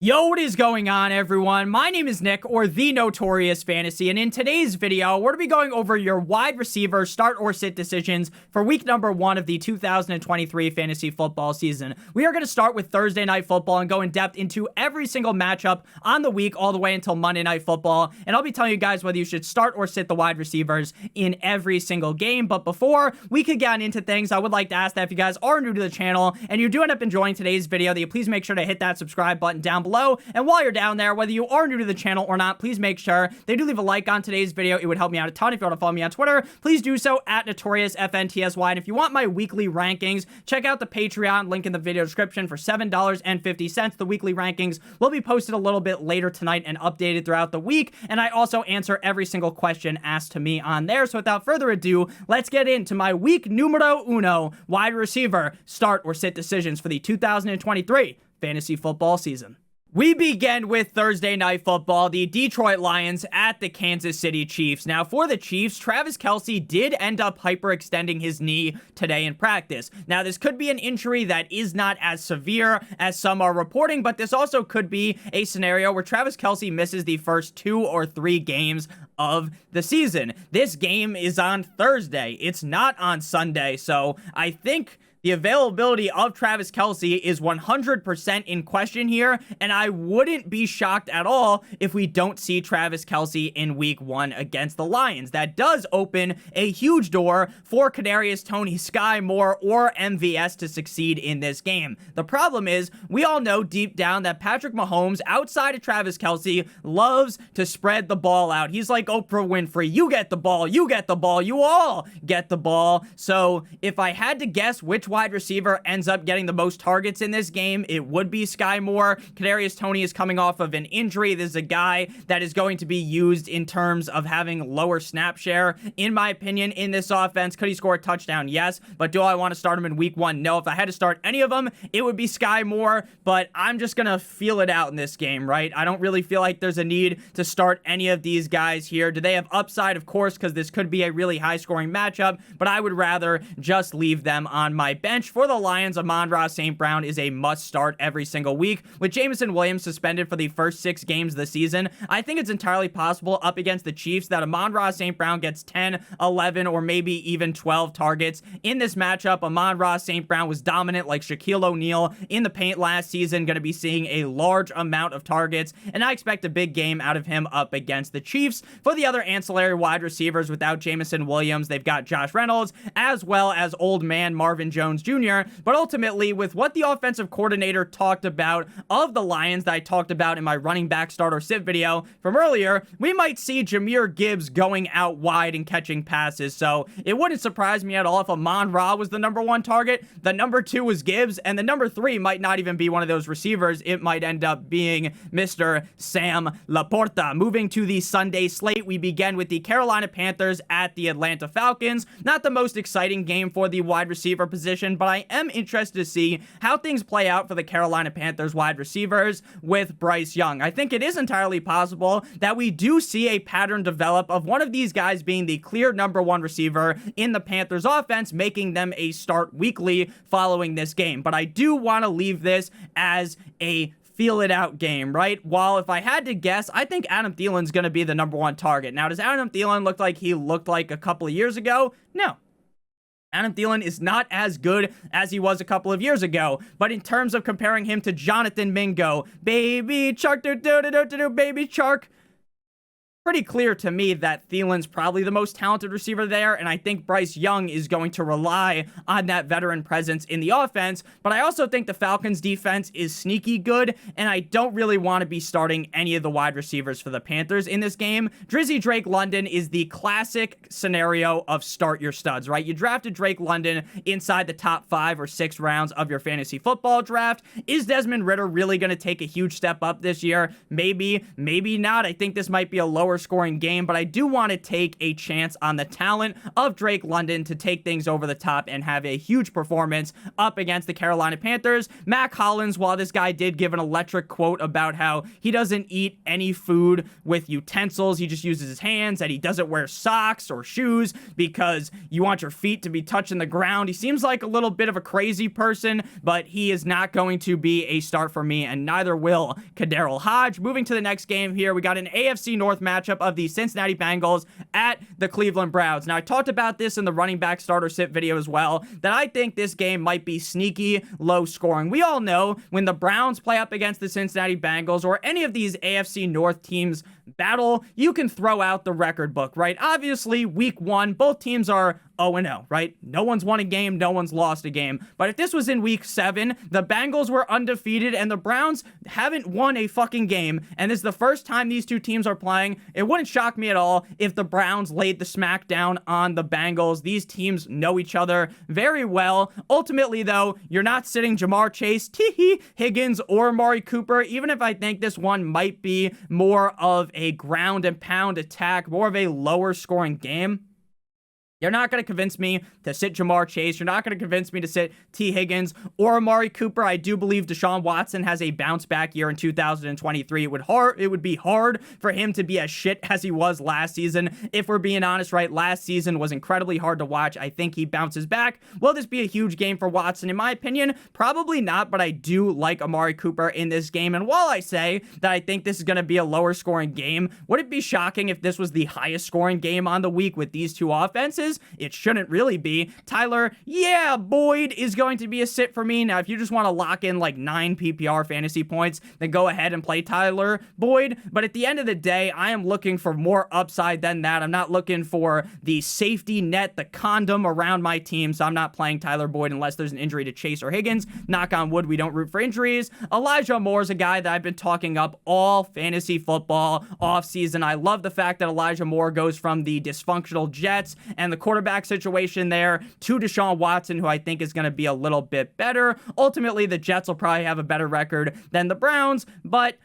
Yo, what is going on, everyone? My name is Nick, or The Notorious Fantasy, and in today's video, we're going to be going over your wide receiver start or sit decisions for week number 1 of the 2023 fantasy football season. We are going to start with Thursday Night Football and go in depth into every single matchup on the week all the way until Monday Night Football, and I'll be telling you guys whether you should start or sit the wide receivers in every single game. But before we could get into things, I would like to ask that if you guys are new to the channel and you do end up enjoying today's video, that you please make sure to hit that subscribe button down below. And while you're down there, whether you are new to the channel or not, please make sure they do leave a like on today's video. It would help me out a ton. If you want to follow me on Twitter, please do so at NotoriousFantasy. And if you want my weekly rankings, check out the Patreon, link in the video description, for $7.50. The weekly rankings will be posted a little bit later tonight and updated throughout the week. And I also answer every single question asked to me on there. So without further ado, let's get into my week numero uno wide receiver start or sit decisions for the 2023 fantasy football season. We begin with Thursday Night Football, the Detroit Lions at the Kansas City Chiefs. Now, for the Chiefs, Travis Kelce did end up hyperextending his knee today in practice. Now, this could be an injury that is not as severe as some are reporting, but this also could be a scenario where Travis Kelce misses the first 2 or 3 games of the season. This game is on Thursday. It's not on Sunday, so I think the availability of Travis Kelce is 100% in question here, and I wouldn't be shocked at all if we don't see Travis Kelce in week 1 against the Lions. That does open a huge door for Kadarius Toney, Sky Moore, or MVS to succeed in this game. The problem is, we all know deep down that Patrick Mahomes, outside of Travis Kelce, loves to spread the ball out. He's like Oprah Winfrey. You get the ball, you get the ball, you all get the ball. So if I had to guess which wide receiver ends up getting the most targets in this game, it would be Sky Moore. Kadarius Toney is coming off of an injury. This is a guy that is going to be used in terms of having lower snap share, in my opinion, in this offense. Could he score a touchdown? Yes. But do I want to start him in week 1? No. If I had to start any of them, it would be Sky Moore, but I'm just going to feel it out in this game, right? I don't really feel like there's a need to start any of these guys here. Do they have upside? Of course, because this could be a really high-scoring matchup, but I would rather just leave them on my bench. For the Lions, Amon-Ra St. Brown is a must-start every single week. With Jameson Williams suspended for the first 6 games of the season, I think it's entirely possible up against the Chiefs that Amon-Ra St. Brown gets 10, 11, or maybe even 12 targets. In this matchup, Amon-Ra St. Brown was dominant like Shaquille O'Neal in the paint last season, going to be seeing a large amount of targets, and I expect a big game out of him up against the Chiefs. For the other ancillary wide receivers without Jameson Williams, they've got Josh Reynolds, as well as old man Marvin Jones Jr., but ultimately, with what the offensive coordinator talked about of the Lions that I talked about in my running back start or sit video from earlier, we might see Jahmyr Gibbs going out wide and catching passes. So it wouldn't surprise me at all if Amon-Ra was the number 1 target, the number 2 was Gibbs, and the number 3 might not even be one of those receivers. It might end up being Mr. Sam Laporta. Moving to the Sunday slate, we begin with the Carolina Panthers at the Atlanta Falcons. Not the most exciting game for the wide receiver position, but I am interested to see how things play out for the Carolina Panthers wide receivers with Bryce Young. I think it is entirely possible that we do see a pattern develop of one of these guys being the clear number 1 receiver in the Panthers offense, making them a start weekly following this game. But I do want to leave this as a feel it out game, right? While if I had to guess, I think Adam Thielen's going to be the number 1 target. Now, does Adam Thielen look like he looked like a couple of years ago? No. Adam Thielen is not as good as he was a couple of years ago, but in terms of comparing him to Jonathan Mingo, baby Chark, baby Chark, pretty clear to me that Thielen's probably the most talented receiver there, and I think Bryce Young is going to rely on that veteran presence in the offense, but I also think the Falcons defense is sneaky good, and I don't really want to be starting any of the wide receivers for the Panthers in this game. Drizzy Drake London is the classic scenario of start your studs, right? You drafted Drake London inside the top 5 or 6 rounds of your fantasy football draft. Is Desmond Ridder really going to take a huge step up this year? Maybe, maybe not. I think this might be a lower scoring game, but I do want to take a chance on the talent of Drake London to take things over the top and have a huge performance up against the Carolina Panthers. Mac Hollins, while this guy did give an electric quote about how he doesn't eat any food with utensils, he just uses his hands, and he doesn't wear socks or shoes because you want your feet to be touching the ground. He seems like a little bit of a crazy person, but he is not going to be a start for me, and neither will Kadarrell Hodge. Moving to the next game here, we got an AFC North matchup of the Cincinnati Bengals at the Cleveland Browns. Now, I talked about this in the running back starter sit video as well, that I think this game might be sneaky low scoring. We all know when the Browns play up against the Cincinnati Bengals or any of these AFC North teams battle, you can throw out the record book, right? Obviously, week one, both teams are 0-0, right? No one's won a game, no one's lost a game. But if this was in week 7, the Bengals were undefeated and the Browns haven't won a fucking game, and this is the first time these two teams are playing, it wouldn't shock me at all if the Browns laid the smackdown on the Bengals. These teams know each other very well. Ultimately, though, you're not sitting Jamar Chase, Higgins, or Amari Cooper, even if I think this one might be more of a ground and pound attack, more of a lower scoring game. You're not going to convince me to sit Jamar Chase. You're not going to convince me to sit T. Higgins or Amari Cooper. I do believe Deshaun Watson has a bounce back year in 2023. It would be hard for him to be as shit as he was last season. If we're being honest, right? Last season was incredibly hard to watch. I think he bounces back. Will this be a huge game for Watson? In my opinion, probably not, but I do like Amari Cooper in this game. And while I say that I think this is going to be a lower scoring game, would it be shocking if this was the highest scoring game on the week with these two offenses? It shouldn't really be. Tyler, Boyd is going to be a sit for me. Now, if you just want to lock in like 9 PPR fantasy points, then go ahead and play Tyler Boyd. But at the end of the day, I am looking for more upside than that. I'm not looking for the safety net, the condom around my team, so I'm not playing Tyler Boyd unless there's an injury to Chase or Higgins. Knock on wood, we don't root for injuries. Elijah Moore is a guy that I've been talking up all fantasy football offseason. I love the fact that Elijah Moore goes from the dysfunctional Jets and the quarterback situation there to Deshaun Watson, who I think is going to be a little bit better. Ultimately, the Jets will probably have a better record than the Browns, but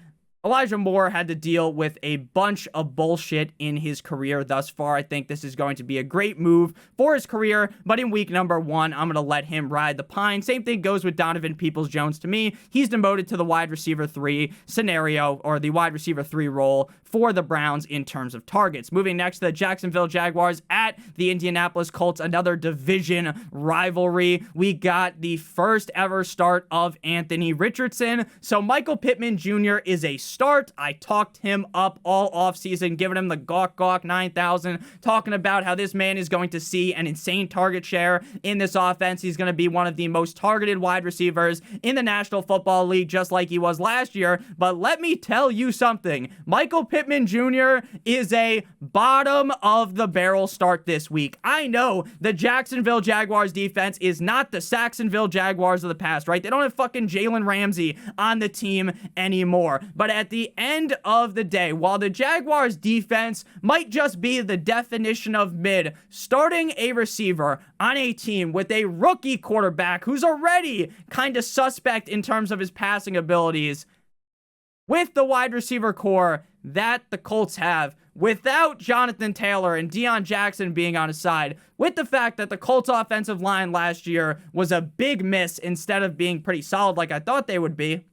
Elijah Moore had to deal with a bunch of bullshit in his career thus far. I think this is going to be a great move for his career, but in week number 1, I'm going to let him ride the pine. Same thing goes with Donovan Peoples-Jones to me. He's demoted to the wide receiver 3 scenario, or the wide receiver 3 role for the Browns in terms of targets. Moving next to the Jacksonville Jaguars at the Indianapolis Colts, another division rivalry. We got the first ever start of Anthony Richardson. So Michael Pittman Jr. is a start. I talked him up all offseason, giving him the gawk 9,000, talking about how this man is going to see an insane target share in this offense. He's going to be one of the most targeted wide receivers in the National Football League, just like he was last year. But let me tell you something. Michael Pittman Jr. is a bottom of the barrel start this week. I know the Jacksonville Jaguars defense is not the Saxonville Jaguars of the past, right? They don't have fucking Jalen Ramsey on the team anymore. But at the end of the day, while the Jaguars defense might just be the definition of mid, starting a receiver on a team with a rookie quarterback who's already kind of suspect in terms of his passing abilities, with the wide receiver core that the Colts have, without Jonathan Taylor and Deion Jackson being on his side, with the fact that the Colts offensive line last year was a big miss instead of being pretty solid like I thought they would be,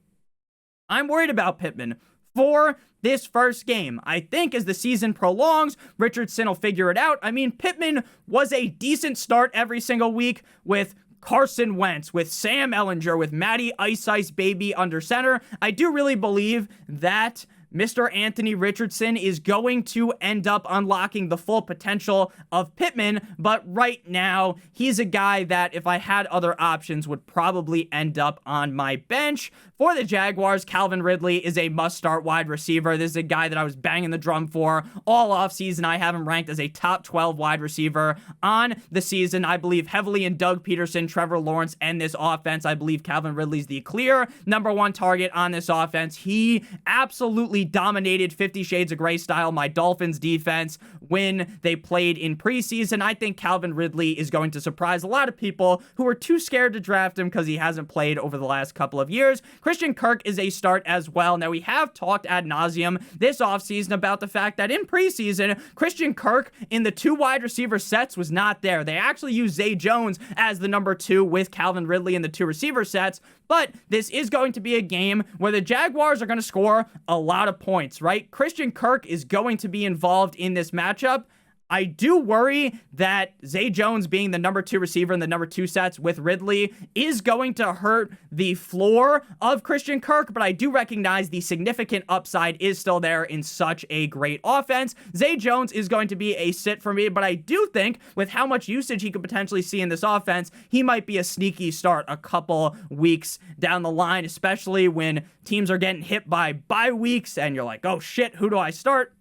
I'm worried about Pittman for this first game. I think as the season prolongs, Richardson will figure it out. I mean, Pittman was a decent start every single week with Carson Wentz, with Sam Ehlinger, with Matty Ice Baby under center. I do really believe that Mr. Anthony Richardson is going to end up unlocking the full potential of Pittman, but right now, he's a guy that, if I had other options, would probably end up on my bench. For the Jaguars, Calvin Ridley is a must-start wide receiver. This is a guy that I was banging the drum for all offseason. I have him ranked as a top 12 wide receiver on the season. I believe heavily in Doug Peterson, Trevor Lawrence, and this offense. I believe Calvin Ridley's the clear number 1 target on this offense. He absolutely absolutely dominated 50 Shades of Grey style my Dolphins defense when they played in preseason. I think Calvin Ridley is going to surprise a lot of people who are too scared to draft him because he hasn't played over the last couple of years. Christian Kirk is a start as well. Now, we have talked ad nauseum this offseason about the fact that in preseason, Christian Kirk in the 2 wide receiver sets was not there. They actually used Zay Jones as the number 2 with Calvin Ridley in the 2 receiver sets, but this is going to be a game where the Jaguars are going to score a lot of points, right? Christian Kirk is going to be involved in this matchup. I do worry that Zay Jones being the number 2 receiver in the number 2 sets with Ridley is going to hurt the floor of Christian Kirk, but I do recognize the significant upside is still there in such a great offense. Zay Jones is going to be a sit for me, but I do think with how much usage he could potentially see in this offense, he might be a sneaky start a couple weeks down the line, especially when teams are getting hit by bye weeks and you're like, oh shit, who do I start?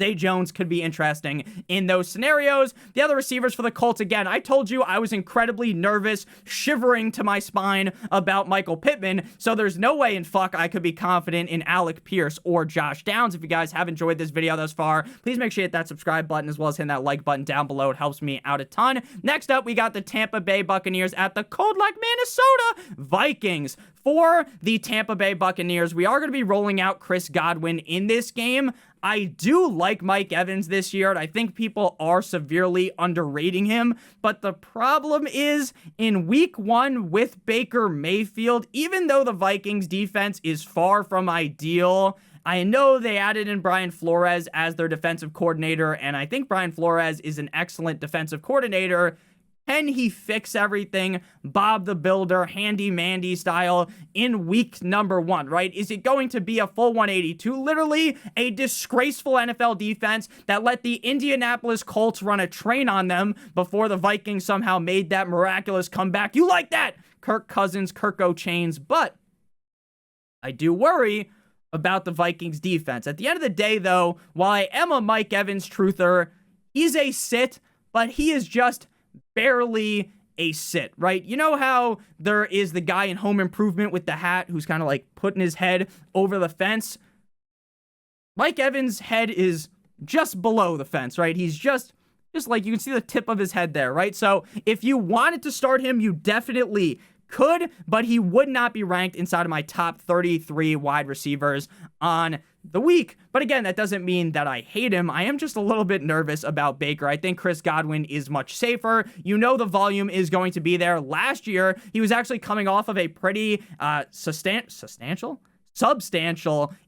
Zay Jones could be interesting in those scenarios. The other receivers for the Colts, again, I told you I was incredibly nervous, shivering to my spine about Michael Pittman, so there's no way in fuck I could be confident in Alec Pierce or Josh Downs. If you guys have enjoyed this video thus far, please make sure you hit that subscribe button as well as hit that like button down below. It helps me out a ton. Next up, we got the Tampa Bay Buccaneers at the cold like Minnesota Vikings. For the Tampa Bay Buccaneers, we are going to be rolling out Chris Godwin in this game. I do like Mike Evans this year, and I think people are severely underrating him, but the problem is in week 1 with Baker Mayfield, even though the Vikings defense is far from ideal, I know they added in Brian Flores as their defensive coordinator, and I think Brian Flores is an excellent defensive coordinator. Can he fix everything Bob the Builder, handy-mandy style in week number 1, right? Is it going to be a full 180 to literally a disgraceful NFL defense that let the Indianapolis Colts run a train on them before the Vikings somehow made that miraculous comeback? You like that? Kirk Cousins, Kirko Chains, but I do worry about the Vikings defense. At the end of the day, though, while I am a Mike Evans truther, he's a sit, but he is just barely a sit, right? You know how there is the guy in Home Improvement with the hat who's kind of like putting his head over the fence? Mike Evans' head is just below the fence, right? He's just like, you can see the tip of his head there, right? So if you wanted to start him, you definitely could, but he would not be ranked inside of my top 33 wide receivers on the week. But again, that doesn't mean that I hate him. I am just a little bit nervous about Baker. I think Chris Godwin is much safer. You know the volume is going to be there. Last year, he was actually coming off of a pretty substantial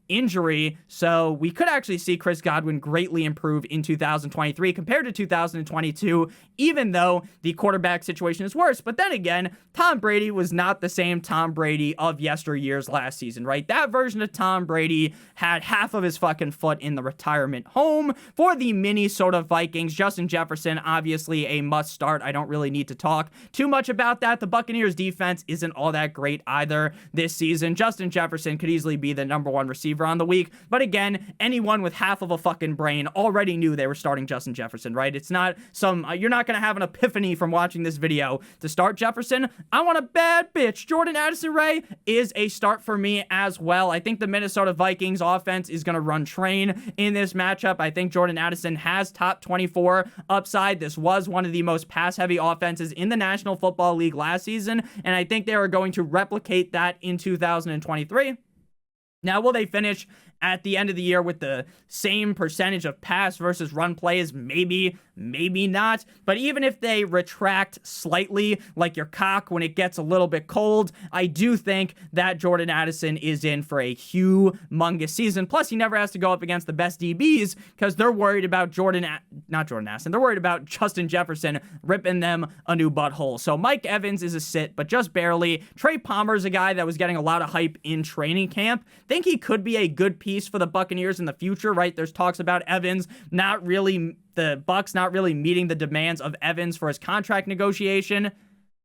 injury, so we could actually see Chris Godwin greatly improve in 2023 compared to 2022, even though the quarterback situation is worse. But then again, Tom Brady was not the same Tom Brady of yesteryears last season, right? That version of Tom Brady had half of his fucking foot in the retirement home. For the Minnesota Vikings, Justin Jefferson, obviously a must start. I don't really need to talk too much about that. The Buccaneers defense isn't all that great either this season. Justin Jefferson could easily be the number 1 receiver on the week, but again, anyone with half of a fucking brain already knew they were starting Justin Jefferson, right? It's not some, you're not gonna have an epiphany from watching this video to start Jefferson. I want a bad bitch. Jordan Addison-Ray is a start for me as well. I think the Minnesota Vikings offense is gonna run train in this matchup. I think Jordan Addison has top 24 upside. This was one of the most pass-heavy offenses in the National Football League last season, and I think they are going to replicate that in 2023. Now, will they finish at the end of the year with the same percentage of pass versus run plays? Maybe, maybe not. But even if they retract slightly, like your cock when it gets a little bit cold, I do think that Jordan Addison is in for a humongous season. Plus, he never has to go up against the best DBs because they're worried about not Jordan Addison. They're worried about Justin Jefferson ripping them a new butthole. So Mike Evans is a sit, but just barely. Trey Palmer's a guy that was getting a lot of hype in training camp. Think he could be a good piece for the Buccaneers in the future, right? There's talks about Evans the Bucs not really meeting the demands of Evans for his contract negotiation.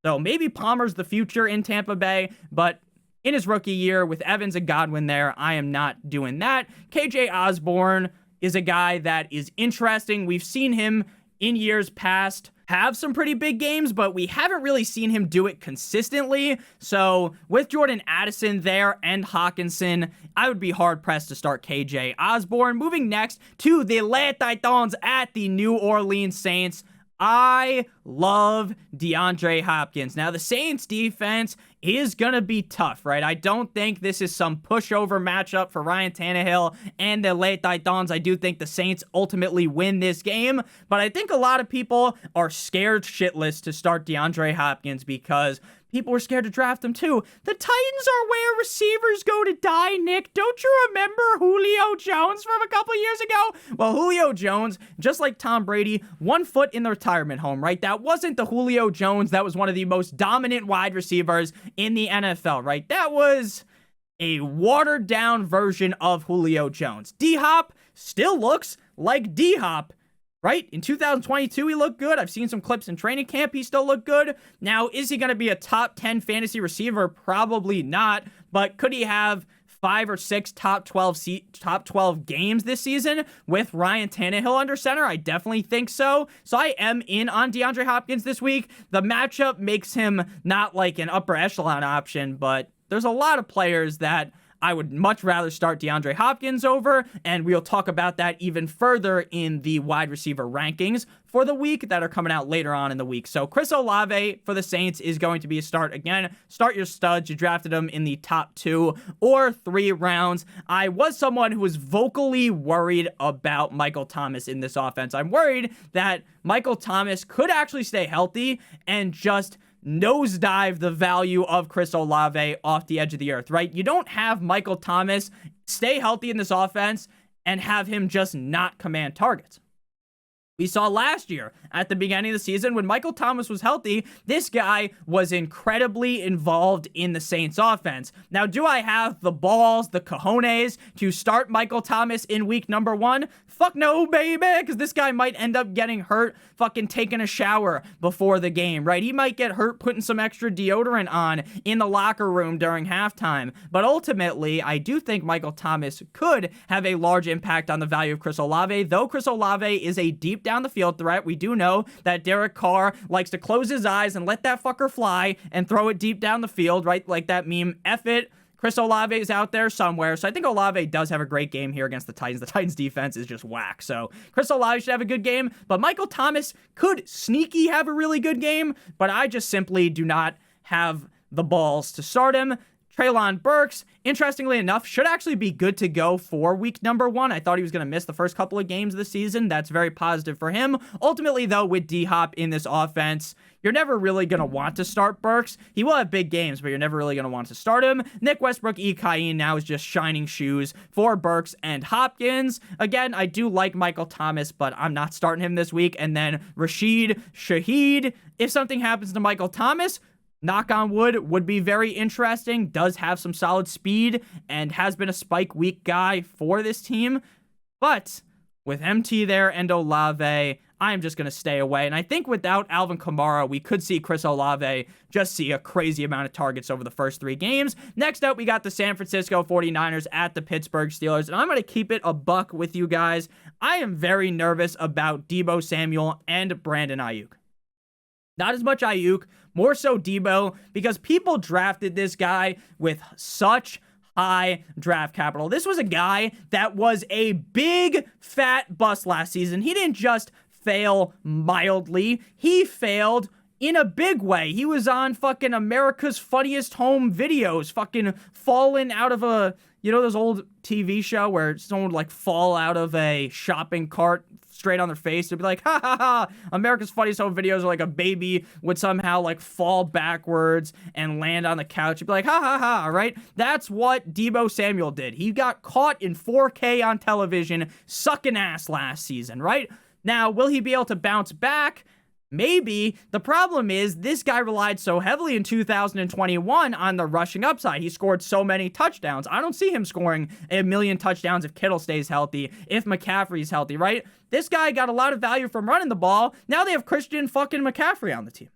So maybe Palmer's the future in Tampa Bay, but in his rookie year with Evans and Godwin there, I am not doing that. KJ Osborne is a guy that is interesting. We've seen him in years past have some pretty big games, but we haven't really seen him do it consistently. So with Jordan Addison there and Hawkinson, I would be hard-pressed to start KJ Osborne. Moving next to the Les Titans at the New Orleans Saints. I love DeAndre Hopkins. Now, the Saints defense is going to be tough, right? I don't think this is some pushover matchup for Ryan Tannehill and the Les Titans. I do think the Saints ultimately win this game, but I think a lot of people are scared shitless to start DeAndre Hopkins because people were scared to draft him too. The Titans are where receivers go to die, Nick. Don't you remember Julio Jones from a couple years ago? Well, Julio Jones, just like Tom Brady, 1 foot in the retirement home, right? That wasn't the Julio Jones that was one of the most dominant wide receivers in the NFL, right? That was a watered down version of Julio Jones. D-Hop still looks like D-Hop. Right? In 2022, he looked good. I've seen some clips in training camp. He still looked good. Now, is he going to be a top 10 fantasy receiver? Probably not. But could he have 5 or 6 top 12 games this season with Ryan Tannehill under center? I definitely think so. So I am in on DeAndre Hopkins this week. The matchup makes him not like an upper echelon option, but there's a lot of players that I would much rather start DeAndre Hopkins over, and we'll talk about that even further in the wide receiver rankings for the week that are coming out later on in the week. So Chris Olave for the Saints is going to be a start. Again, start your studs. You drafted him in the top 2 or 3 rounds. I was someone who was vocally worried about Michael Thomas in this offense. I'm worried that Michael Thomas could actually stay healthy and just nosedive the value of Chris Olave off the edge of the earth, right? You don't have Michael Thomas stay healthy in this offense and have him just not command targets. We saw last year at the beginning of the season when Michael Thomas was healthy, this guy was incredibly involved in the Saints offense. Now, do I have the balls, the cojones to start Michael Thomas in week number 1? Fuck no, baby, because this guy might end up getting hurt fucking taking a shower before the game, right? He might get hurt putting some extra deodorant on in the locker room during halftime. But ultimately, I do think Michael Thomas could have a large impact on the value of Chris Olave, though Chris Olave is a deep down the field threat. We do know that Derek Carr likes to close his eyes and let that fucker fly and throw it deep down the field, right? Like that meme, F it. Chris Olave is out there somewhere. So I think Olave does have a great game here against the Titans. The Titans defense is just whack. So Chris Olave should have a good game, but Michael Thomas could sneaky have a really good game, but I just simply do not have the balls to start him. Treylon Burks, interestingly enough, should actually be good to go for week number 1. I thought he was going to miss the first couple of games of the season. That's very positive for him. Ultimately, though, with D-Hop in this offense, you're never really going to want to start Burks. He will have big games, but you're never really going to want to start him. Nick Westbrook-Ikhine now is just shining shoes for Burks and Hopkins. Again, I do like Michael Thomas, but I'm not starting him this week. And then Rashid Shaheed, if something happens to Michael Thomas, knock on wood, would be very interesting. Does have some solid speed and has been a spike week guy for this team. But with MT there and Olave, I'm just going to stay away. And I think without Alvin Kamara, we could see Chris Olave just see a crazy amount of targets over the first 3 games. Next up, we got the San Francisco 49ers at the Pittsburgh Steelers. And I'm going to keep it a buck with you guys. I am very nervous about Deebo Samuel and Brandon Ayuk. Not as much Ayuk, more so Deebo, because people drafted this guy with such high draft capital. This was a guy that was a big fat bust last season. He didn't just fail mildly. He failed in a big way. He was on fucking America's Funniest Home Videos, fucking falling out of a, you know, those old TV show where someone would like fall out of a shopping cart straight on their face. It'd be like, ha ha ha. America's Funniest Home Videos, are like a baby would somehow like fall backwards and land on the couch. You'd be like, ha ha ha, right? That's what Deebo Samuel did. He got caught in 4K on television sucking ass last season, right? Now, will he be able to bounce back? Maybe. The problem is this guy relied so heavily in 2021 on the rushing upside. He scored so many touchdowns. I don't see him scoring 1,000,000 touchdowns if Kittle stays healthy, if McCaffrey's healthy, right? This guy got a lot of value from running the ball. Now they have Christian fucking McCaffrey on the team.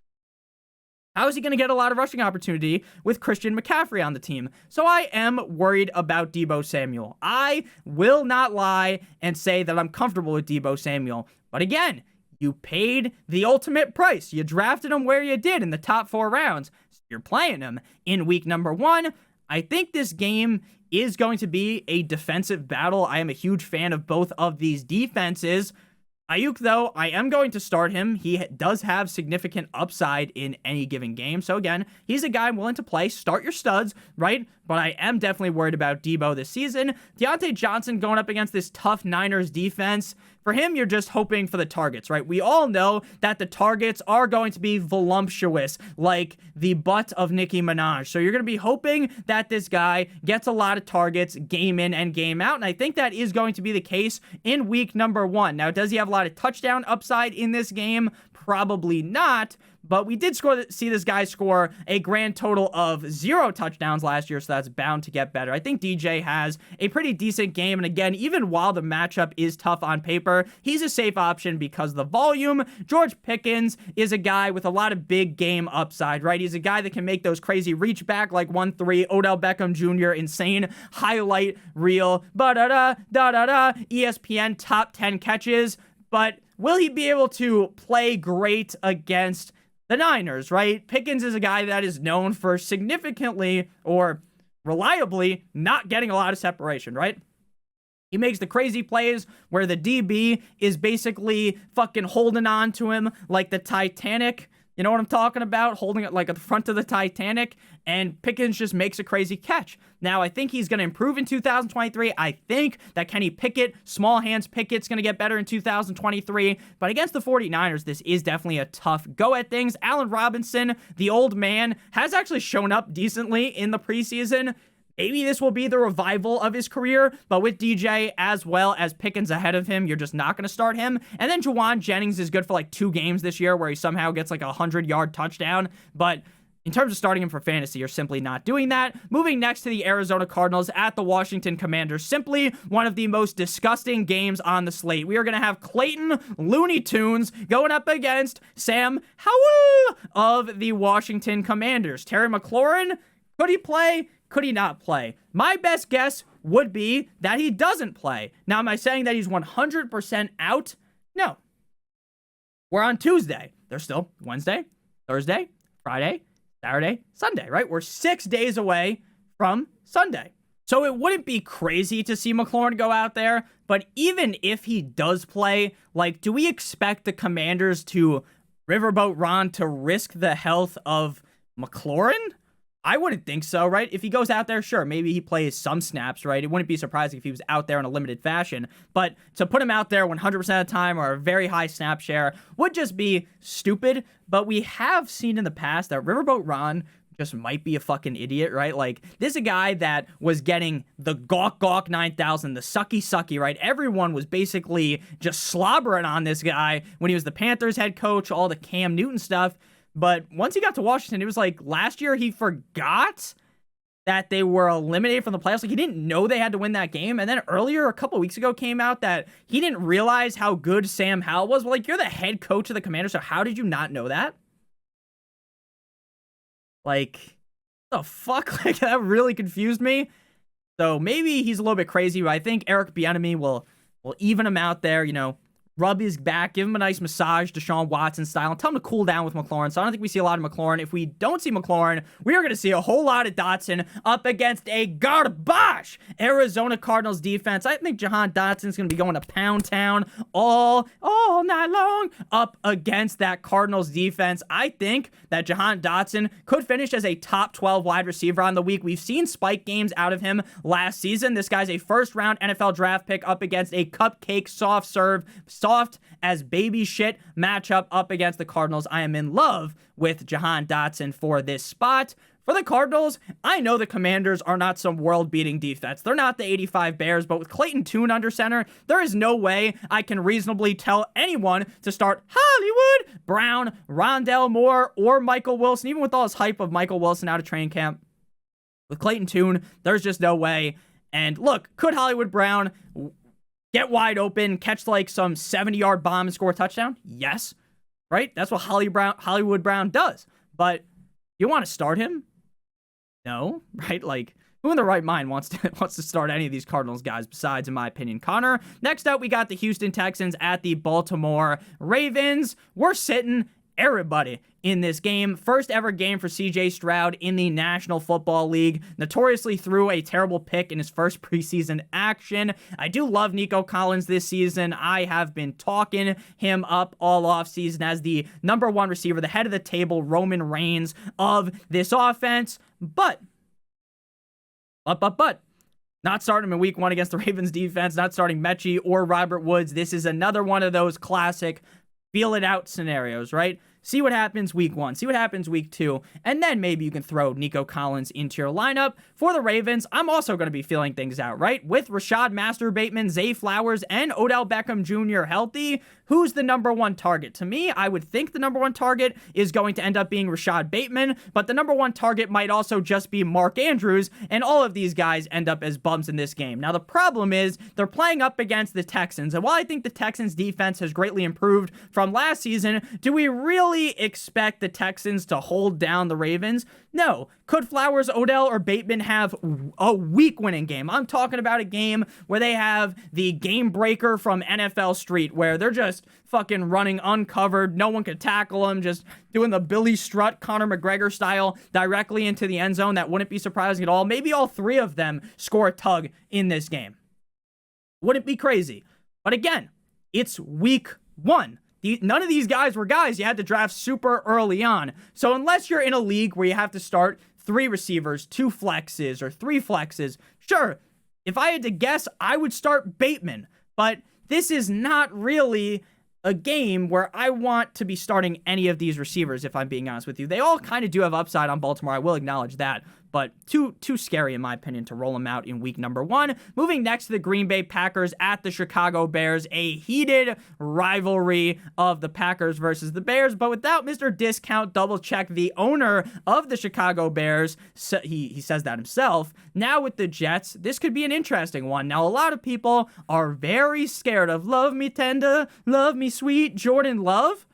How is he going to get a lot of rushing opportunity with Christian McCaffrey on the team? So I am worried about Deebo Samuel. I will not lie and say that I'm comfortable with Deebo Samuel. But again, You paid the ultimate price. You drafted him where you did in the top 4 rounds. You're playing him in week number 1. I think this game is going to be a defensive battle. I am a huge fan of both of these defenses. Ayuk, though, I am going to start him. He does have significant upside in any given game. So, again, he's a guy I'm willing to play. Start your studs, right? But I am definitely worried about Debo this season. Deontay Johnson going up against this tough Niners defense. For him, you're just hoping for the targets, right? We all know that the targets are going to be voluptuous, like the butt of Nicki Minaj. So you're going to be hoping that this guy gets a lot of targets game in and game out. And I think that is going to be the case in week number 1. Now, does he have a lot of touchdown upside in this game? Probably not. But we did see this guy score a grand total of 0 touchdowns last year, so that's bound to get better. I think DJ has a pretty decent game, and again, even while the matchup is tough on paper, he's a safe option because of the volume. George Pickens is a guy with a lot of big game upside, right? He's a guy that can make those crazy reach back like 1-3 Odell Beckham Jr. insane highlight reel, ESPN top 10 catches, but will he be able to play great against the Niners, right? Pickens is a guy that is known for significantly or reliably not getting a lot of separation, right? He makes the crazy plays where the DB is basically fucking holding on to him like the Titanic. You know what I'm talking about? Holding it like at the front of the Titanic, and Pickens just makes a crazy catch. Now, I think he's going to improve in 2023. I think that Kenny Pickett, small hands Pickett's going to get better in 2023. But against the 49ers, this is definitely a tough go at things. Allen Robinson, the old man, has actually shown up decently in the preseason. Maybe this will be the revival of his career, but with DJ as well as Pickens ahead of him, you're just not going to start him. And then Juwan Jennings is good for like 2 games this year where he somehow gets like a 100-yard touchdown. But in terms of starting him for fantasy, you're simply not doing that. Moving next to the Arizona Cardinals at the Washington Commanders. Simply one of the most disgusting games on the slate. We are going to have Clayton Looney Tunes going up against Sam Howell of the Washington Commanders. Terry McLaurin, could he play? Could he not play? My best guess would be that he doesn't play. Now, am I saying that he's 100% out? No. We're on Tuesday. There's still Wednesday, Thursday, Friday, Saturday, Sunday, right? We're 6 days away from Sunday. So it wouldn't be crazy to see McLaurin go out there, but even if he does play, like, do we expect the Commanders to Riverboat Ron to risk the health of McLaurin? I wouldn't think so, right? If he goes out there, sure, maybe he plays some snaps, right? It wouldn't be surprising if he was out there in a limited fashion, but to put him out there 100% of the time or a very high snap share would just be stupid. But we have seen in the past that Riverboat Ron just might be a fucking idiot, right? Like, this is a guy that was getting the Gawk 9000, the sucky, right? Everyone was basically just slobbering on this guy when he was the Panthers head coach, all the Cam Newton stuff. But once he got to Washington, it was like last year he forgot that they were eliminated from the playoffs. Like, he didn't know they had to win that game. And then earlier, a couple weeks ago, came out that he didn't realize how good Sam Howell was. Well, like, you're the head coach of the Commanders, so how did you not know that? Like, the fuck? Like, that really confused me. So maybe he's a little bit crazy, but I think Eric Bieniemy will even him out there, you know, rub his back, give him a nice massage, Deshaun Watson style, and tell him to cool down with McLaurin. So I don't think we see a lot of McLaurin. If we don't see McLaurin, we are going to see a whole lot of Dotson up against a garbage Arizona Cardinals defense. I think Jahan Dotson's going to be going to Pound Town all night long up against that Cardinals defense. I think that Jahan Dotson could finish as a top 12 wide receiver on the week. We've seen spike games out of him last season. This guy's a first-round NFL draft pick up against a cupcake soft serve, soft as baby shit matchup up against the Cardinals. I am in love with Jahan Dotson for this spot. For the Cardinals, I know the Commanders are not some world-beating defense. They're not the 85 Bears, but with Clayton Tune under center, there is no way I can reasonably tell anyone to start Hollywood Brown, Rondell Moore, or Michael Wilson, even with all this hype of Michael Wilson out of training camp. With Clayton Tune, there's just no way. And look, could Hollywood Brown get wide open, catch like some 70-yard bomb and score a touchdown? Yes, right? That's what Hollywood Brown does. But you want to start him? No, right? Like, who in their right mind wants to start any of these Cardinals guys besides, in my opinion, Connor? Next up, we got the Houston Texans at the Baltimore Ravens. We're sitting everybody in this game. First ever game for CJ Stroud in the National Football League. Notoriously threw a terrible pick in his first preseason action. I do love Nico Collins this season. I have been talking him up all offseason as the number one receiver, the head of the table, Roman Reigns of this offense. But, not starting him in week one against the Ravens defense, not starting Mechie or Robert Woods. This is another one of those classic feel it out scenarios, right? See what happens week one, see what happens week two, and then maybe you can throw Nico Collins into your lineup. For the Ravens, I'm also going to be feeling things out, right? With Rashad Master Bateman, Zay Flowers, and Odell Beckham Jr. healthy, who's the number one target? To me, I would think the number one target is going to end up being Rashad Bateman, but the number one target might also just be Mark Andrews, and all of these guys end up as bums in this game. Now, the problem is they're playing up against the Texans, and while I think the Texans defense has greatly improved from last season, do we really expect the Texans to hold down the Ravens? No. Could Flowers, Odell, or Bateman have a week-winning game? I'm talking about a game where they have the game breaker from NFL Street, where they're just fucking running uncovered, no one could tackle them, just doing the Billy Strutt, Conor McGregor style directly into the end zone. That wouldn't be surprising at all. Maybe all three of them score a tug in this game. Wouldn't be crazy. But again, it's week one. None of these guys were guys you had to draft super early on. So unless you're in a league where you have to start 3 receivers, 2 flexes, or 3 flexes, sure, if I had to guess, I would start Bateman. But this is not really a game where I want to be starting any of these receivers, if I'm being honest with you. They all kind of do have upside on Baltimore, I will acknowledge that, but too scary, in my opinion, to roll them out in week number one. Moving next to the Green Bay Packers at the Chicago Bears, a heated rivalry of the Packers versus the Bears, but without Mr. Discount Double Check, the owner of the Chicago Bears. He says that himself. Now with the Jets, this could be an interesting one. Now, a lot of people are very scared of love me tender, love me sweet Jordan Love,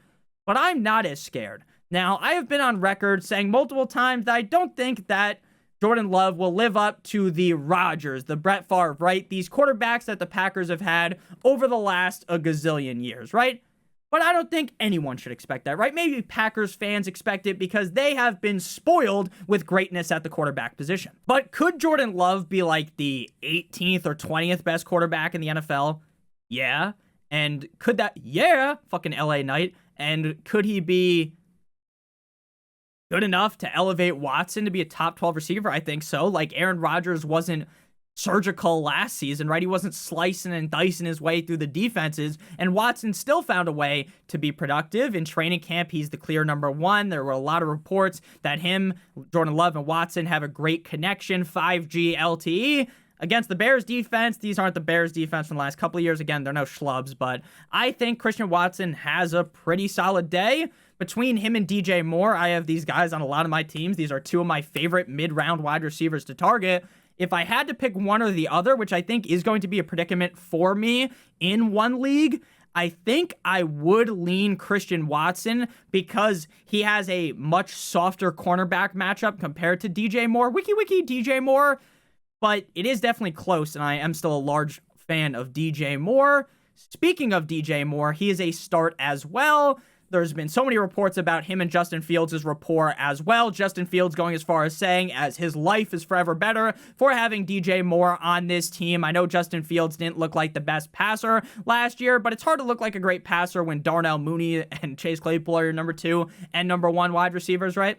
but I'm not as scared. Now, I have been on record saying multiple times that I don't think that Jordan Love will live up to the Rodgers, the Brett Favre, right? These quarterbacks that the Packers have had over the last a gazillion years, right? But I don't think anyone should expect that, right? Maybe Packers fans expect it because they have been spoiled with greatness at the quarterback position. But could Jordan Love be like the 18th or 20th best quarterback in the NFL? Yeah. And could that, fucking LA Knight. And could he be good enough to elevate Watson to be a top 12 receiver? I think so. Like, Aaron Rodgers wasn't surgical last season, right? He wasn't slicing and dicing his way through the defenses, and Watson still found a way to be productive. In training camp, he's the clear number one. There were a lot of reports that him, Jordan Love, and Watson have a great connection, 5G LTE. Against the Bears defense, these aren't the Bears defense from the last couple of years. Again, they're no schlubs, but I think Christian Watson has a pretty solid day. Between him and DJ Moore, I have these guys on a lot of my teams. These are two of my favorite mid-round wide receivers to target. If I had to pick one or the other, which I think is going to be a predicament for me in one league, I think I would lean Christian Watson because he has a much softer cornerback matchup compared to DJ Moore. Wiki DJ Moore. But it is definitely close, and I am still a large fan of DJ Moore. Speaking of DJ Moore, he is a start as well. There's been so many reports about him and Justin Fields' rapport as well. Justin Fields going as far as saying as his life is forever better for having DJ Moore on this team. I know Justin Fields didn't look like the best passer last year, but it's hard to look like a great passer when Darnell Mooney and Chase Claypool are your number 2 and number 1 wide receivers, right?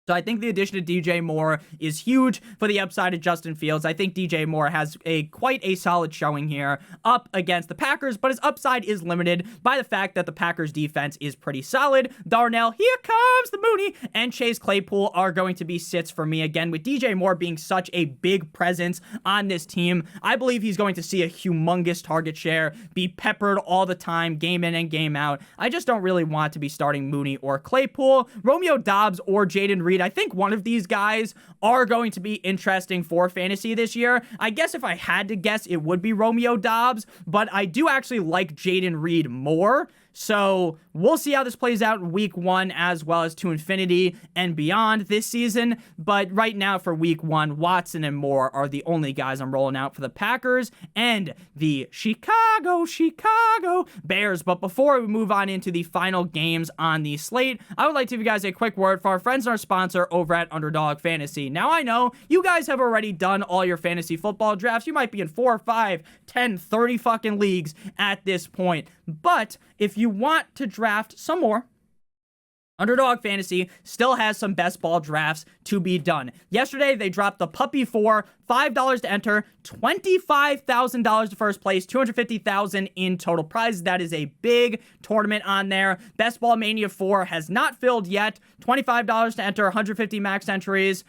So I think the addition of DJ Moore is huge for the upside of Justin Fields. I think DJ Moore has quite a solid showing here up against the Packers, but his upside is limited by the fact that the Packers defense is pretty solid. Darnell, here comes the Mooney, and Chase Claypool are going to be sits for me again. With DJ Moore being such a big presence on this team, I believe he's going to see a humongous target share, be peppered all the time, game in and game out. I just don't really want to be starting Mooney or Claypool. Romeo Doubs or Jaden Reed, I think one of these guys are going to be interesting for fantasy this year. I guess if I had to guess, it would be Romeo Doubs, but I do actually like Jaden Reed more. So we'll see how this plays out in week 1 as well as to infinity and beyond this season. But right now for week 1, Watson and Moore are the only guys I'm rolling out for the Packers and the Chicago Bears. But before we move on into the final games on the slate, I would like to give you guys a quick word for our friends and our sponsor over at Underdog Fantasy. Now, I know you guys have already done all your fantasy football drafts. You might be in 4, 5, 10, 30 fucking leagues at this point. But if you want to draft some more, Underdog Fantasy still has some best ball drafts to be done. Yesterday, they dropped the Puppy 4, $5 to enter, $25,000 to first place, $250,000 in total prizes. That is a big tournament on there. Best Ball Mania 4 has not filled yet, $25 to enter, 150 max entries,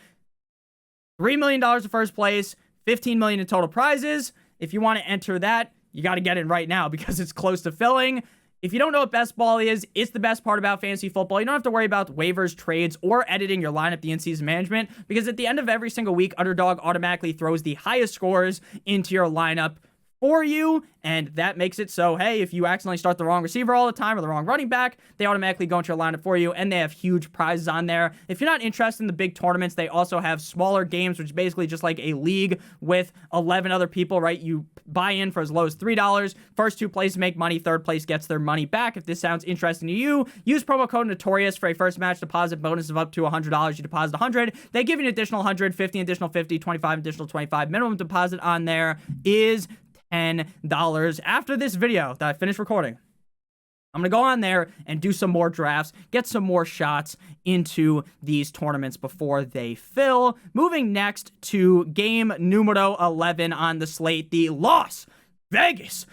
$3 million to first place, $15 million in total prizes. If you want to enter that, you got to get in right now because it's close to filling. If you don't know what best ball is, it's the best part about fantasy football. You don't have to worry about waivers, trades, or editing your lineup, the in-season management, because at the end of every single week, Underdog automatically throws the highest scores into your lineup for you, and that makes it so, hey, if you accidentally start the wrong receiver all the time or the wrong running back, they automatically go into your lineup for you, and they have huge prizes on there. If you're not interested in the big tournaments, they also have smaller games, which is basically just like a league with 11 other people, right? You buy in for as low as $3. First 2 places make money. Third place gets their money back. If this sounds interesting to you, use promo code Notorious for a first match deposit bonus of up to $100. You deposit $100. They give you an additional 100, 50 additional 50, 25 additional 25. Minimum deposit on there is $10. After this video that I finished recording, I'm going to go on there and do some more drafts, get some more shots into these tournaments before they fill. Moving next to game numero 11 on the slate, the Las Vegas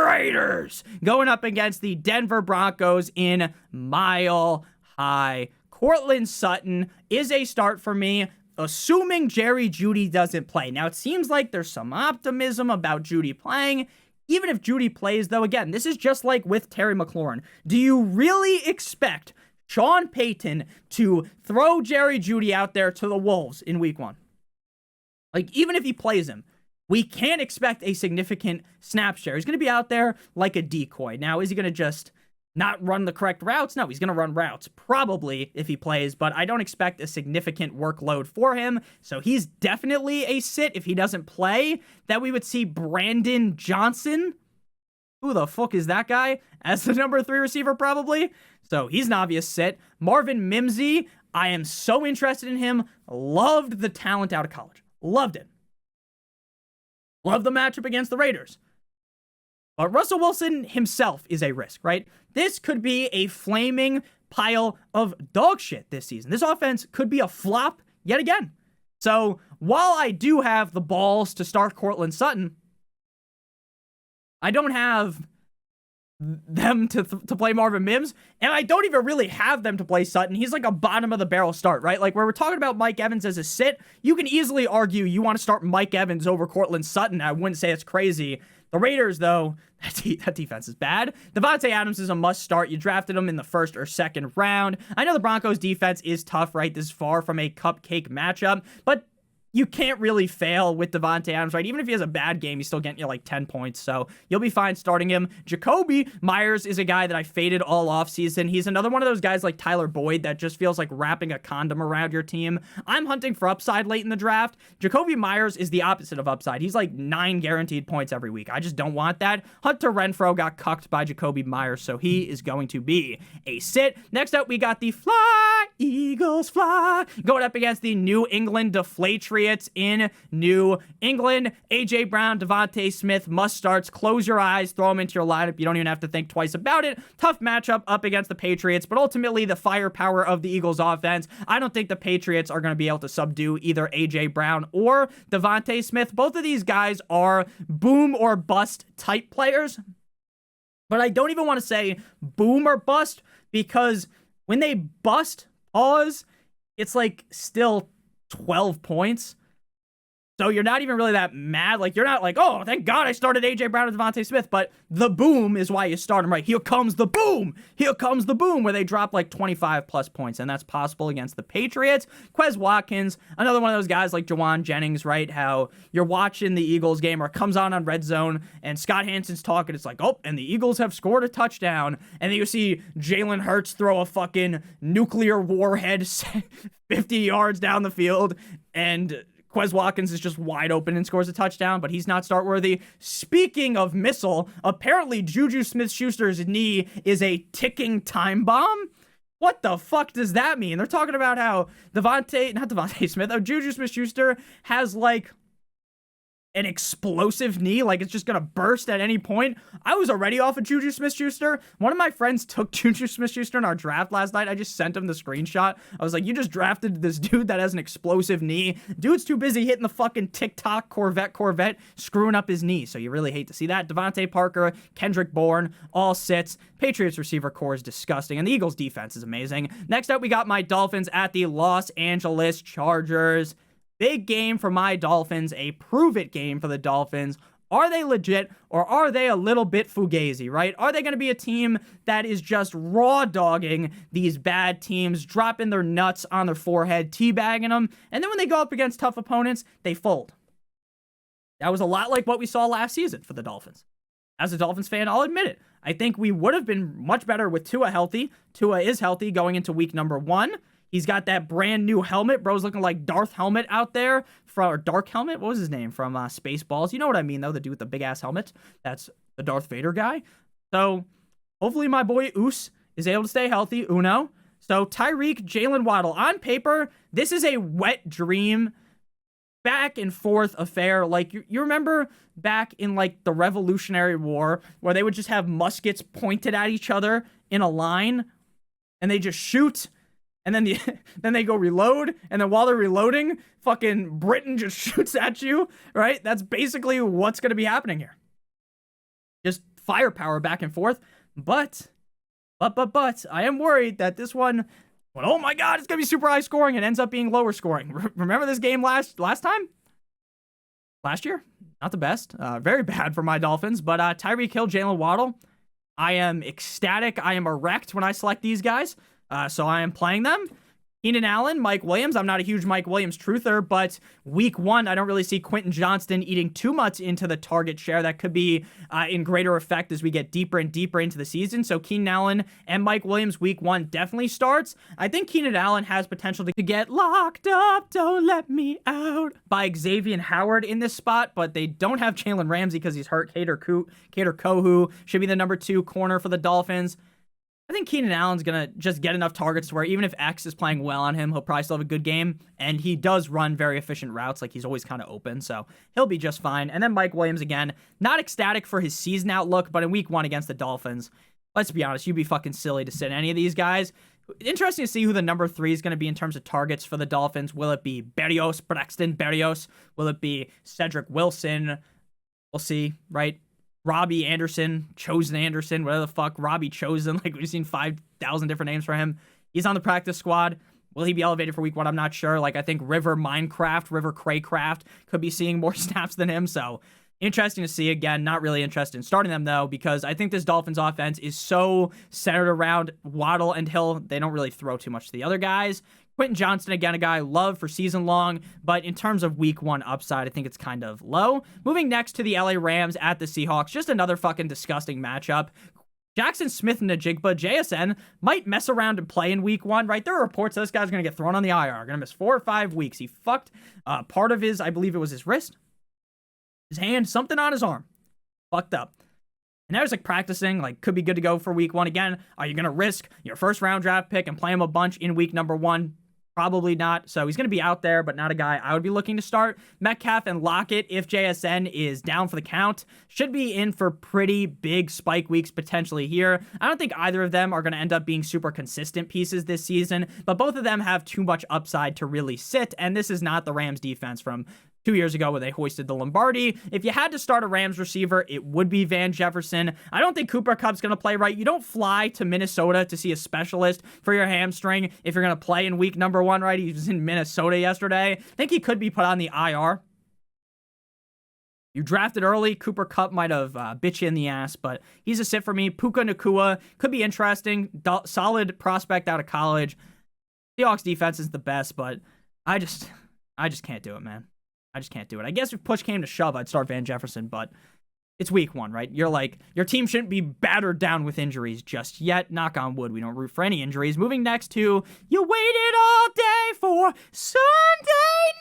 Raiders going up against the Denver Broncos in Mile High. Courtland Sutton is a start for me, assuming Jerry Jeudy doesn't play. Now, it seems like there's some optimism about Jeudy playing. Even if Jeudy plays, though, again, this is just like with Terry McLaurin. Do you really expect Sean Payton to throw Jerry Jeudy out there to the Wolves in week 1? Like, even if he plays him, we can't expect a significant snap share. He's going to be out there like a decoy. Now, is he going to just not run the correct routes? No, he's going to run routes, probably, if he plays, but I don't expect a significant workload for him, so he's definitely a sit if he doesn't play. That we would see Brandon Johnson, who the fuck is that guy, as the number 3 receiver, probably, so he's an obvious sit. Marvin Mimsy, I am so interested in him, loved the talent out of college, loved it. Loved the matchup against the Raiders. But Russell Wilson himself is a risk, right? This could be a flaming pile of dog shit this season. This offense could be a flop yet again. So while I do have the balls to start Courtland Sutton, I don't have them to play Marvin Mims, and I don't even really have them to play Sutton. He's like a bottom of the barrel start, right? Like where we're talking about Mike Evans as a sit, you can easily argue you want to start Mike Evans over Courtland Sutton. I wouldn't say it's crazy. The Raiders, though, that defense is bad. Devontae Adams is a must start. You drafted him in the 1st or 2nd round. I know the Broncos defense is tough, right? This is far from a cupcake matchup, but you can't really fail with Devontae Adams, right? Even if he has a bad game, he's still getting you like 10 points, so you'll be fine starting him. Jacoby Myers is a guy that I faded all offseason. He's another one of those guys like Tyler Boyd that just feels like wrapping a condom around your team. I'm hunting for upside late in the draft. Jacoby Myers is the opposite of upside. He's like 9 guaranteed points every week. I just don't want that. Hunter Renfrow got cucked by Jacoby Myers, so he is going to be a sit. Next up, we got the Fly, Eagles Fly, going up against the New England Deflatriots in New England. A.J. Brown, Devontae Smith, must starts. Close your eyes, throw them into your lineup. You don't even have to think twice about it. Tough matchup up against the Patriots, but ultimately the firepower of the Eagles offense, I don't think the Patriots are going to be able to subdue either A.J. Brown or Devontae Smith. Both of these guys are boom or bust type players, but I don't even want to say boom or bust because when they bust, it's like still 12 points. So you're not even really that mad. Like, you're not like, oh, thank God I started A.J. Brown and Devontae Smith. But the boom is why you start him, right? Here comes the boom. Here comes the boom, where they drop like 25-plus points. And that's possible against the Patriots. Quez Watkins, another one of those guys like Jawan Jennings, right? How you're watching the Eagles game, or it comes on Red Zone, and Scott Hansen's talking. It's like, oh, and the Eagles have scored a touchdown. And then you see Jalen Hurts throw a fucking nuclear warhead 50 yards down the field. And Quez Watkins is just wide open and scores a touchdown, but he's not start worthy. Speaking of missile, apparently Juju Smith-Schuster's knee is a ticking time bomb. What the fuck does that mean? They're talking about how Juju Smith-Schuster has like an explosive knee, like it's just gonna burst at any point. I was already off of Juju Smith-Schuster. One of my friends took Juju Smith-Schuster in our draft last night. I just sent him the screenshot. I was like, you just drafted this dude that has an explosive knee. Dude's too busy hitting the fucking TikTok Corvette, screwing up his knee. So you really hate to see that. Devontae Parker, Kendrick Bourne, all sits. Patriots receiver core is disgusting, and the Eagles defense is amazing. Next up, we got my Dolphins at the Los Angeles Chargers. Big game for my Dolphins, a prove-it game for the Dolphins. Are they legit, or are they a little bit fugazi, right? Are they going to be a team that is just raw dogging these bad teams, dropping their nuts on their forehead, teabagging them, and then when they go up against tough opponents, they fold? That was a lot like what we saw last season for the Dolphins. As a Dolphins fan, I'll admit it. I think we would have been much better with Tua healthy. Tua is healthy going into week number 1. He's got that brand new helmet. Bro's looking like Darth Helmet out there. Or Dark Helmet? What was his name from Spaceballs? You know what I mean, though. The dude with the big-ass helmet. That's the Darth Vader guy. So, hopefully my boy Oos is able to stay healthy. Uno. So, Tyreek, Jalen Waddle. On paper, this is a wet dream back and forth affair. Like, you remember back in, like, the Revolutionary War, where they would just have muskets pointed at each other in a line, and they just shoot, and then then they go reload, and then while they're reloading, fucking Britain just shoots at you, right? That's basically what's going to be happening here. Just firepower back and forth. But, I am worried that this one, well, oh my God, it's going to be super high scoring and ends up being lower scoring. Remember this game last time? Last year? Not the best. Very bad for my Dolphins. But Tyreek Hill, Jalen Waddle, I am ecstatic. I am erect when I select these guys. So I am playing them. Keenan Allen, Mike Williams. I'm not a huge Mike Williams truther, but week 1, I don't really see Quentin Johnston eating too much into the target share. That could be in greater effect as we get deeper and deeper into the season. So Keenan Allen and Mike Williams week 1 definitely starts. I think Keenan Allen has potential to get locked up, don't let me out, by Xavier Howard in this spot, but they don't have Jalen Ramsey because he's hurt. Kader Kohu should be the number 2 corner for the Dolphins. I think Keenan Allen's going to just get enough targets to where even if X is playing well on him, he'll probably still have a good game. And he does run very efficient routes. Like, he's always kind of open. So he'll be just fine. And then Mike Williams, again, not ecstatic for his season outlook, but in week 1 against the Dolphins, let's be honest, you'd be fucking silly to sit any of these guys. Interesting to see who the number 3 is going to be in terms of targets for the Dolphins. Will it be Braxton Berrios? Will it be Cedric Wilson? We'll see, right? Robbie Anderson, Chosen Anderson, whatever the fuck, Robbie Chosen. Like, we've seen 5,000 different names for him. He's on the practice squad. Will he be elevated for week 1? I'm not sure. Like, I think River Craycraft could be seeing more snaps than him. So, interesting to see. Again, not really interested in starting them, though, because I think this Dolphins offense is so centered around Waddle and Hill. They don't really throw too much to the other guys. Quentin Johnston, again, a guy I love for season long, but in terms of week 1 upside, I think it's kind of low. Moving next to the LA Rams at the Seahawks, just another fucking disgusting matchup. Jackson Smith-Njigba, JSN, might mess around and play in week 1, right? There are reports that this guy's going to get thrown on the IR, going to miss 4 or 5 weeks. He fucked part of his, I believe it was his wrist, his hand, something on his arm. Fucked up. And now he's like practicing, like could be good to go for week 1. Again, are you going to risk your first round draft pick and play him a bunch in week number 1? Probably not. So he's going to be out there, but not a guy I would be looking to start. Metcalf and Lockett, if JSN is down for the count, should be in for pretty big spike weeks potentially here. I don't think either of them are going to end up being super consistent pieces this season, but both of them have too much upside to really sit, and this is not the Rams defense from 2 years ago when they hoisted the Lombardi. If you had to start a Rams receiver, it would be Van Jefferson. I don't think Cooper Kupp's going to play right. You don't fly to Minnesota to see a specialist for your hamstring if you're going to play in week number 1, right? He was in Minnesota yesterday. I think he could be put on the IR. You drafted early. Cooper Kupp might have bit you in the ass, but he's a sit for me. Puka Nacua could be interesting. Solid prospect out of college. Seahawks defense is the best, but I just can't do it, man. I just can't do it. I guess if push came to shove, I'd start Van Jefferson, but it's week 1, right? You're like, your team shouldn't be battered down with injuries just yet. Knock on wood, we don't root for any injuries. Moving next to, you waited all day for Sunday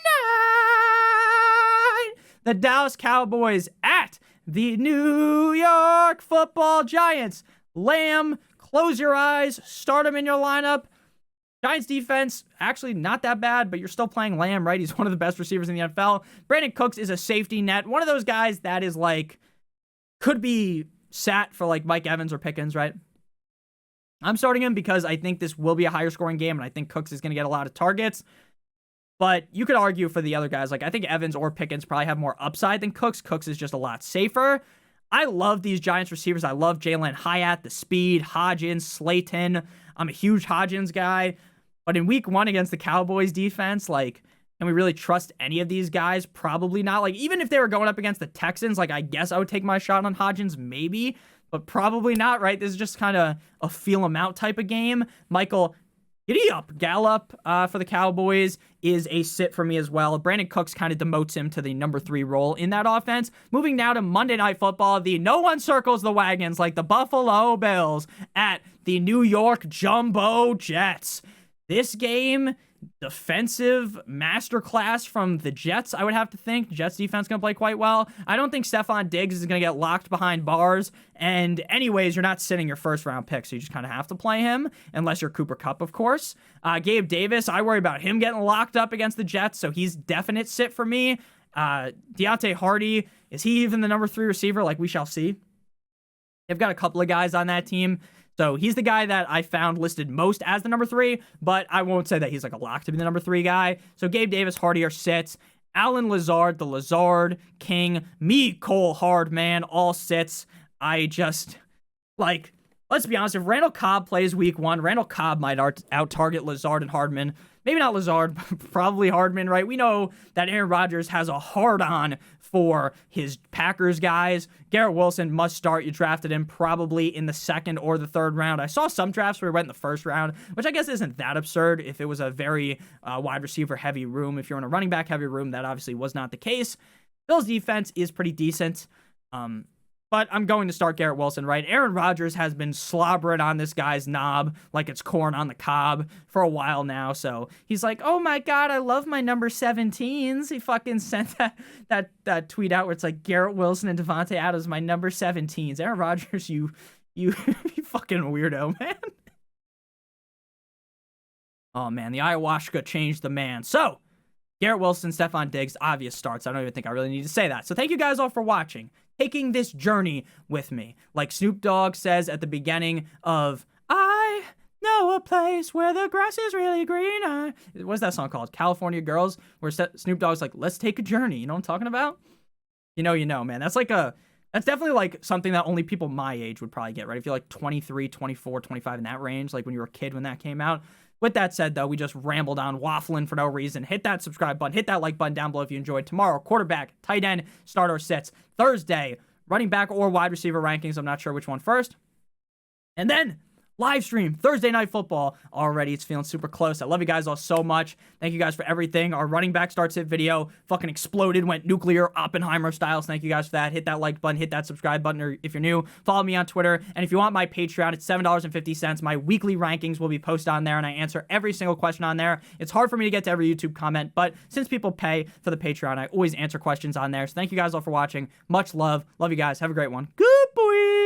night. The Dallas Cowboys at the New York Football Giants. Lamb, close your eyes, start him in your lineup. Giants defense, actually not that bad, but you're still playing Lamb, right? He's one of the best receivers in the NFL. Brandon Cooks is a safety net. One of those guys that is like, could be sat for like Mike Evans or Pickens, right? I'm starting him because I think this will be a higher scoring game, and I think Cooks is going to get a lot of targets. But you could argue for the other guys. Like, I think Evans or Pickens probably have more upside than Cooks. Cooks is just a lot safer. I love these Giants receivers. I love Jalen Hyatt, the speed, Hodgins, Slayton. I'm a huge Hodgins guy. But in week 1 against the Cowboys defense, like, can we really trust any of these guys? Probably not. Like, even if they were going up against the Texans, like, I guess I would take my shot on Hodgins, maybe, but probably not, right? This is just kind of a feel him out type of game. Michael, giddy up. Gallup for the Cowboys is a sit for me as well. Brandon Cooks kind of demotes him to the number 3 role in that offense. Moving now to Monday Night Football, the no one circles the wagons like the Buffalo Bills at the New York Jumbo Jets. This game, defensive masterclass from the Jets, I would have to think. Jets defense going to play quite well. I don't think Stephon Diggs is going to get locked behind bars. And anyways, you're not sitting your first round pick, so you just kind of have to play him, unless you're Cooper Kupp, of course. Gabe Davis, I worry about him getting locked up against the Jets, so he's definite sit for me. Deontay Hardy, is he even the number 3 receiver? Like, we shall see. They've got a couple of guys on that team. So he's the guy that I found listed most as the number 3, but I won't say that he's like a lock to be the number 3 guy. So Gabe Davis, Hardy are sits. Allen Lazard, the Lazard King, me, Cole Hardman, all sits. I just, like, let's be honest, if Randall Cobb plays week 1, Randall Cobb might out-target Lazard and Hardman. Maybe not Lazard, probably Hardman, right? We know that Aaron Rodgers has a hard-on for his Packers guys. Garrett Wilson must start. You drafted him probably in the 2nd or the 3rd round. I saw some drafts where he went in the 1st round, which I guess isn't that absurd if it was a very wide receiver-heavy room. If you're in a running back-heavy room, that obviously was not the case. Bills' defense is pretty decent. But I'm going to start Garrett Wilson, right? Aaron Rodgers has been slobbering on this guy's knob like it's corn on the cob for a while now. So he's like, oh my God, I love my number 17s. He fucking sent that tweet out where it's like Garrett Wilson and Devontae Adams, my number 17s. Aaron Rodgers, you you fucking weirdo, man. Oh man, the ayahuasca changed the man. So Garrett Wilson, Stephon Diggs, obvious starts. I don't even think I really need to say that. So thank you guys all for watching, taking this journey with me. Like Snoop Dogg says at the beginning of I know a place where the grass is really green. What's that song called? California Girls, where Snoop Dogg's like, let's take a journey. You know what I'm talking about? You know, man. That's definitely like something that only people my age would probably get, right? If you're like 23, 24, 25 in that range, like when you were a kid when that came out. With that said, though, we just rambled on, waffling for no reason. Hit that subscribe button. Hit that like button down below if you enjoyed. Tomorrow, quarterback, tight end, start or sits. Thursday, running back or wide receiver rankings. I'm not sure which one first. And then live stream, Thursday Night Football. Already, it's feeling super close. I love you guys all so much. Thank you guys for everything. Our running back starts hit video fucking exploded, went nuclear, Oppenheimer styles. Thank you guys for that. Hit that like button, hit that subscribe button, or if you're new, follow me on Twitter. And if you want my Patreon, it's $7.50. My weekly rankings will be posted on there, and I answer every single question on there. It's hard for me to get to every YouTube comment, but since people pay for the Patreon, I always answer questions on there. So thank you guys all for watching. Much love. Love you guys. Have a great one. Good boy.